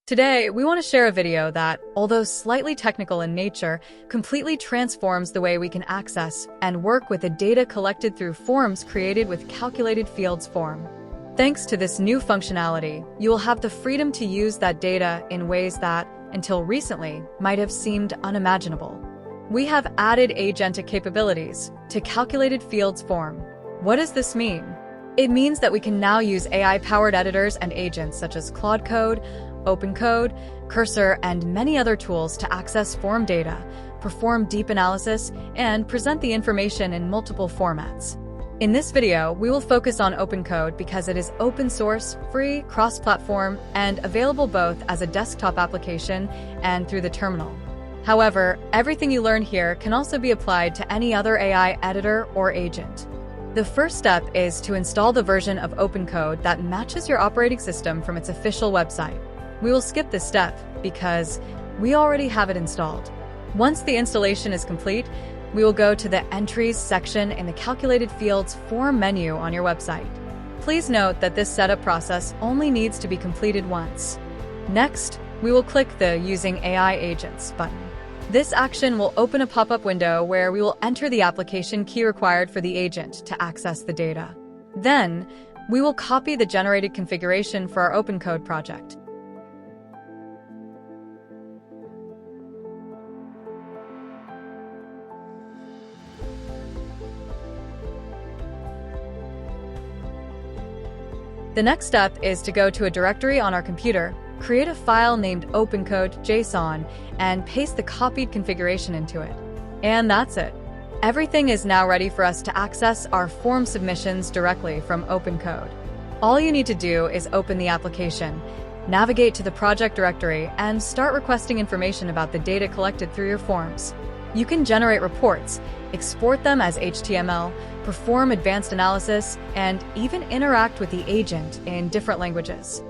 Today, we want to share a video that, although slightly technical in nature, completely transforms the way we can access and work with the data collected through forms created with calculated fields form. Thanks to this new functionality, you will have the freedom to use that data in ways that, until recently, might have seemed unimaginable. We have added agentic capabilities to calculated fields form. What does this mean? It means that we can now use AI-powered editors and agents such as Claude Code, OpenCode, Cursor, and many other tools to access form data, perform deep analysis, and present the information in multiple formats. In this video, we will focus on OpenCode because it is open source, free, cross-platform, and available both as a desktop application and through the terminal. However, everything you learn here can also be applied to any other AI editor or agent. The first step is to install the version of OpenCode that matches your operating system from its official website. We will skip this step because we already have it installed. Once the installation is complete, we will go to the Entries section in the Calculated Fields form menu on your website. Please note that this setup process only needs to be completed once. Next, we will click the Using AI Agents button. This action will open a pop-up window where we will enter the application key required for the agent to access the data. Then, we will copy the generated configuration for our OpenCode project. The next step is to go to a directory on our computer, create a file named OpenCode.json, and paste the copied configuration into it. And that's it. Everything is now ready for us to access our form submissions directly from OpenCode. All you need to do is open the application, navigate to the project directory, and start requesting information about the data collected through your forms. You can generate reports, export them as HTML, perform advanced analysis, and even interact with the agent in different languages.